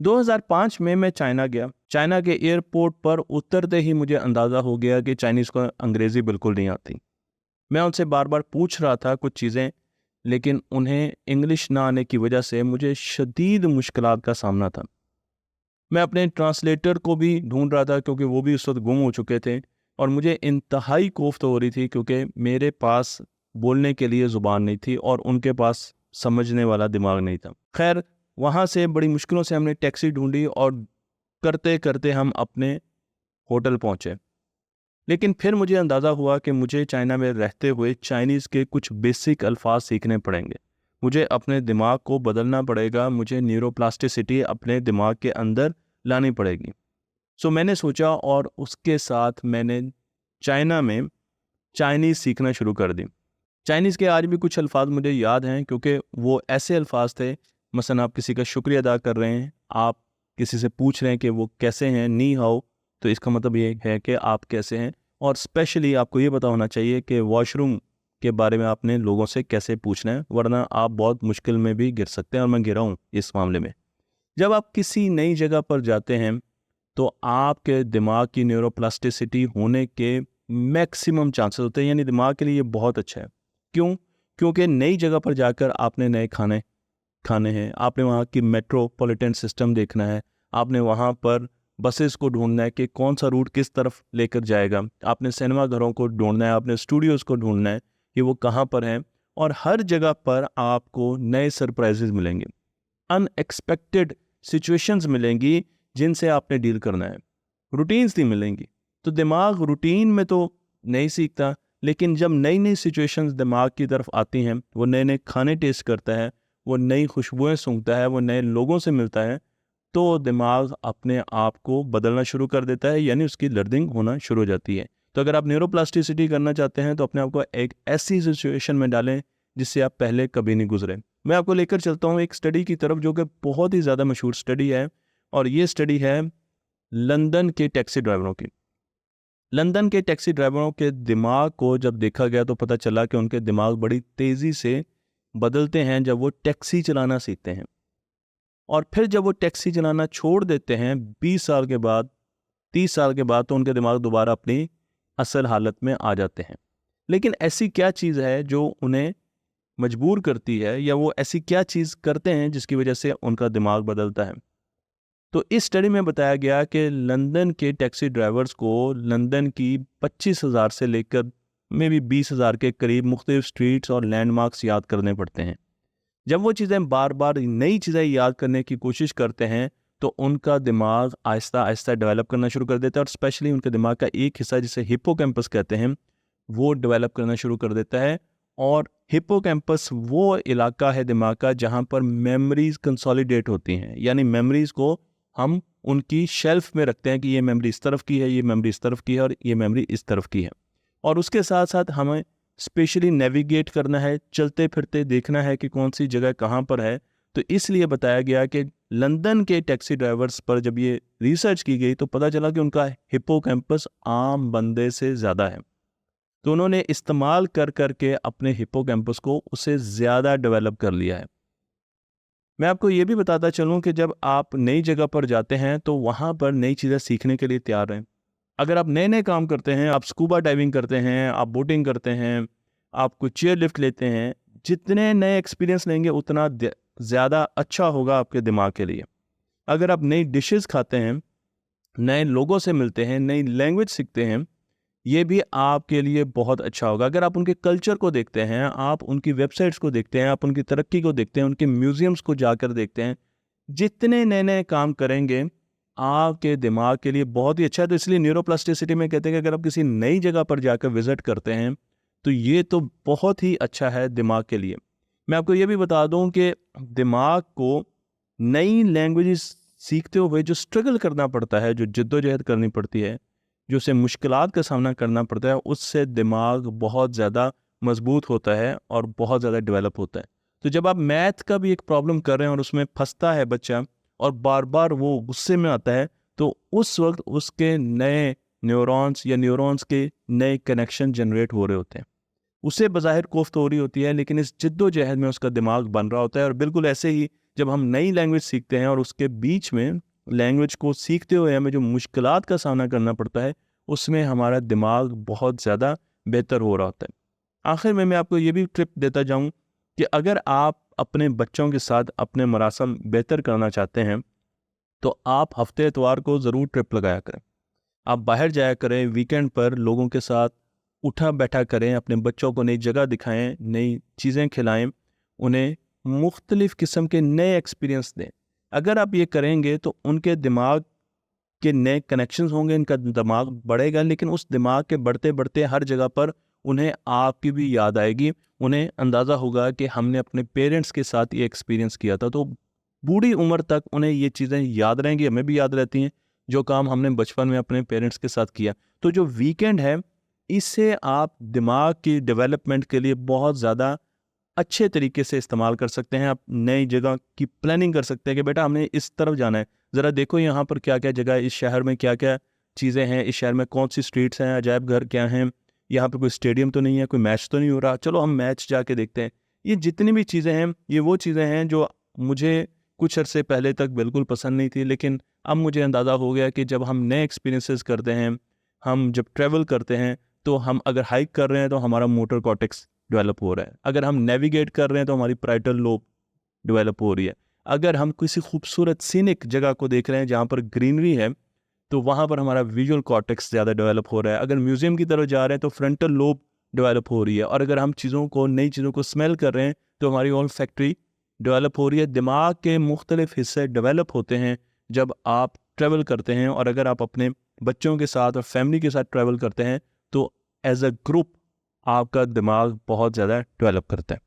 2005 में मैं चाइना गया। चाइना के एयरपोर्ट पर उतरते ही मुझे अंदाज़ा हो गया कि चाइनीज़ को अंग्रेज़ी बिल्कुल नहीं आती। मैं उनसे बार-बार पूछ रहा था कुछ चीज़ें, लेकिन उन्हें इंग्लिश ना आने की वजह से मुझे शदीद मुश्किलात का सामना था। मैं अपने ट्रांसलेटर को भी ढूँढ रहा था क्योंकि वो भी उस वक़्त गुम हो चुके थे और मुझे इंतहाई कोफ्त हो रही थी क्योंकि मेरे पास बोलने के लिए ज़ुबान नहीं थी और उनके पास समझने वाला दिमाग नहीं था। ख़ैर, वहाँ से बड़ी मुश्किलों से हमने टैक्सी ढूँढी और करते-करते हम अपने होटल पहुँचे। लेकिन फिर मुझे अंदाज़ा हुआ कि मुझे चाइना में रहते हुए चाइनीज़ के कुछ बेसिक अल्फाज सीखने पड़ेंगे। मुझे अपने दिमाग को बदलना पड़ेगा, मुझे न्यूरोप्लास्टिसिटी अपने दिमाग के अंदर लानी पड़ेगी। सो मैंने सोचा और उसके साथ मैंने चाइना में चाइनीज़ सीखना शुरू कर दी। चाइनीज़ के आज भी कुछ अल्फाज मुझे याद हैं क्योंकि वो ऐसे अल्फाज थे, मसलन आप किसी का शुक्रिया अदा कर रहे हैं, आप किसी से पूछ रहे हैं कि वो कैसे हैं, नी हाओ, तो इसका मतलब ये है कि आप कैसे हैं। और स्पेशली आपको ये पता होना चाहिए कि वॉशरूम के बारे में आपने लोगों से कैसे पूछना है, वरना आप बहुत मुश्किल में भी गिर सकते हैं और मैं गिरा हूँ इस मामले में। जब आप किसी नई जगह पर जाते हैं तो आपके दिमाग की न्यूरोप्लास्टिसिटी होने के मैक्सिमम चांसेस होते हैं, यानी दिमाग के लिए ये बहुत अच्छा है। क्यों? क्योंकि नई जगह पर जाकर आपने नए खाने खाने हैं, आपने वहाँ की मेट्रोपॉलिटन सिस्टम देखना है, आपने वहाँ पर बसेस को ढूंढना है कि कौन सा रूट किस तरफ लेकर जाएगा, आपने सिनेमा घरों को ढूंढना है, आपने स्टूडियोज़ को ढूंढना है कि वो कहाँ पर हैं। और हर जगह पर आपको नए सरप्राइजेज मिलेंगे, अनएक्सपेक्टेड सिचुएशंस मिलेंगी जिनसे आपने डील करना है, रूटीन्स नहीं मिलेंगी। तो दिमाग रूटीन में तो नहीं सीखता, लेकिन जब नई नई सिचुएशंस दिमाग की तरफ आती हैं, वो नए नए खाने टेस्ट करता है, वो नई खुशबुएं सूंघता है, वो नए लोगों से मिलता है, तो दिमाग अपने आप को बदलना शुरू कर देता है, यानी उसकी लर्निंग होना शुरू हो जाती है। तो अगर आप न्यूरोप्लास्टिसिटी करना चाहते हैं तो अपने आप को एक ऐसी सिचुएशन में डालें जिससे आप पहले कभी नहीं गुजरे। मैं आपको लेकर चलता हूँ एक स्टडी की तरफ जो कि बहुत ही ज़्यादा मशहूर स्टडी है, और ये स्टडी है लंदन के टैक्सी ड्राइवरों की। लंदन के टैक्सी ड्राइवरों के दिमाग को जब देखा गया तो पता चला कि उनके दिमाग बड़ी तेज़ी से बदलते हैं जब वो टैक्सी चलाना सीखते हैं, और फिर जब वो टैक्सी चलाना छोड़ देते हैं 20 साल के बाद, 30 साल के बाद, तो उनके दिमाग दोबारा अपनी असल हालत में आ जाते हैं। लेकिन ऐसी क्या चीज़ है जो उन्हें मजबूर करती है, या वो ऐसी क्या चीज़ करते हैं जिसकी वजह से उनका दिमाग बदलता है? तो इस स्टडी में बताया गया कि लंदन के टैक्सी ड्राइवर्स को लंदन की 25,000 से लेकर मे बी 20,000 के करीब मुख्तलिफ स्ट्रीट्स और लैंडमार्क्स याद करने पड़ते हैं। जब वो चीज़ें बार बार नई चीज़ें याद करने की कोशिश करते हैं तो उनका दिमाग आहिस्ता आहिस्ता डेवलप करना शुरू कर देता है, और स्पेशली उनके दिमाग का एक हिस्सा जिसे हिप्पोकैम्पस कहते हैं वो डेवलप करना शुरू कर देता है। और हिप्पोकैम्पस वो इलाका है दिमाग का जहाँ पर मेमोरीज कंसोलिडेट होती हैं, यानी मेमोरीज को हम उनकी शेल्फ में रखते हैं कि ये मेमोरी इस तरफ की है, ये मेमोरी इस तरफ की है और ये मेमोरी इस तरफ की है। और उसके साथ साथ हमें स्पेशली नेविगेट करना है, चलते फिरते देखना है कि कौन सी जगह कहाँ पर है। तो इसलिए बताया गया कि लंदन के टैक्सी ड्राइवर्स पर जब ये रिसर्च की गई तो पता चला कि उनका हिप्पोकैम्पस आम बंदे से ज़्यादा है। तो उन्होंने इस्तेमाल कर करके अपने हिप्पोकैम्पस को उससे ज़्यादा डेवलप कर लिया है। मैं आपको ये भी बताता चलूँ कि जब आप नई जगह पर जाते हैं तो वहाँ पर नई चीज़ें सीखने के लिए तैयार रहें। अगर आप नए-नए काम करते हैं, आप स्कूबा डाइविंग करते हैं, आप बोटिंग करते हैं, आप कोई चेयर लिफ्ट लेते हैं, जितने नए एक्सपीरियंस लेंगे उतना ज़्यादा अच्छा होगा आपके दिमाग के लिए। अगर आप नई डिशेज़ खाते हैं, नए लोगों से मिलते हैं, नई लैंग्वेज सीखते हैं, ये भी आपके लिए बहुत अच्छा होगा। अगर आप उनके कल्चर को देखते हैं, आप उनकी वेबसाइट्स को देखते हैं, आप उनकी तरक्की को देखते हैं, उनके म्यूज़ियम्स को जाकर देखते हैं, जितने नए-नए काम करेंगे, आपके दिमाग के लिए बहुत ही अच्छा है। तो इसलिए न्यूरोप्लास्टिसिटी में कहते हैं कि अगर आप किसी नई जगह पर जाकर विज़िट करते हैं, तो ये तो बहुत ही अच्छा है दिमाग के लिए। मैं आपको ये भी बता दूँ कि दिमाग को नई लैंग्वेजेस सीखते हुए जो स्ट्रगल करना पड़ता है, जो जद्दोजहद करनी पड़ती है, जो उसे मुश्किलात का सामना करना पड़ता है, उससे दिमाग बहुत ज़्यादा मजबूत होता है और बहुत ज़्यादा डेवलप होता है। तो जब आप मैथ का भी एक प्रॉब्लम कर रहे हैं और उसमें फंसता है बच्चा और बार बार वो गुस्से में आता है, तो उस वक्त उसके नए न्यूरॉन्स या न्यूरॉन्स के नए कनेक्शन जनरेट हो रहे होते हैं। उसे बज़ाहिर कोफ्त हो रही होती है, लेकिन इस जिद्दोजहद में उसका दिमाग बन रहा होता है। और बिल्कुल ऐसे ही जब हम नई लैंग्वेज सीखते हैं और उसके बीच में लैंग्वेज को सीखते हुए हमें जो मुश्किलात का सामना करना पड़ता है, उसमें हमारा दिमाग बहुत ज़्यादा बेहतर हो रहा होता है। आखिर में मैं आपको ये भी टिप देता जाऊँ कि अगर आप अपने बच्चों के साथ अपने मरासम बेहतर करना चाहते हैं, तो आप हफ्ते इतवार को ज़रूर ट्रिप लगाया करें। आप बाहर जाया करें, वीकेंड पर लोगों के साथ उठा बैठा करें, अपने बच्चों को नई जगह दिखाएं, नई चीज़ें खिलाएं, उन्हें मुख्तलिफ़ किस्म के नए एक्सपीरियंस दें। अगर आप ये करेंगे तो उनके दिमाग के नए कनेक्शंस होंगे, इनका दिमाग बढ़ेगा, लेकिन उस दिमाग के बढ़ते बढ़ते हर जगह पर उन्हें आपकी भी याद आएगी। उन्हें अंदाज़ा होगा कि हमने अपने पेरेंट्स के साथ ये एक्सपीरियंस किया था, तो बूढ़ी उम्र तक उन्हें ये चीज़ें याद रहेंगी, हमें भी याद रहती हैं जो काम हमने बचपन में अपने पेरेंट्स के साथ किया। तो जो वीकेंड है, इससे आप दिमाग की डेवलपमेंट के लिए बहुत ज़्यादा अच्छे तरीके से इस्तेमाल कर सकते हैं। आप नई जगह की प्लानिंग कर सकते हैं कि बेटा हमने इस तरफ जाना है, ज़रा देखो यहाँ पर क्या क्या जगह है, इस शहर में क्या क्या चीज़ें हैं, इस शहर में कौन सी स्ट्रीट्स हैं, अजायब घर क्या हैं, यहाँ पर कोई स्टेडियम तो नहीं है, कोई मैच तो नहीं हो रहा, चलो हम मैच जाके देखते हैं। ये जितनी भी चीज़ें हैं, ये वो चीज़ें हैं जो मुझे कुछ अरसे पहले तक बिल्कुल पसंद नहीं थी, लेकिन अब मुझे अंदाज़ा हो गया कि जब हम नए एक्सपीरियंसेस करते हैं, हम जब ट्रैवल करते हैं, तो हम अगर हाइक कर रहे हैं तो हमारा मोटर कॉर्टेक्स डेवलप हो रहा है, अगर हम नेविगेट कर रहे हैं तो हमारी पैराइटल लोब डेवलप हो रही है, अगर हम किसी खूबसूरत सीनिक जगह को देख रहे हैं जहाँ पर ग्रीनरी है, तो वहाँ पर हमारा विजुअल कॉर्टेक्स ज़्यादा डेवलप हो रहा है, अगर म्यूज़ियम की तरफ जा रहे हैं तो फ्रंटल लोब डेवलप हो रही है, और अगर हम चीज़ों को, नई चीज़ों को स्मेल कर रहे हैं तो हमारी ऑल फैक्ट्री डेवलप हो रही है। दिमाग के मुख्तलिफ हिस्से डेवलप होते हैं जब आप ट्रैवल करते हैं, और अगर आप अपने बच्चों के साथ और फैमिली के साथ ट्रैवल करते हैं तो एज अ ग्रुप आपका दिमाग बहुत ज़्यादा डेवलप करता है।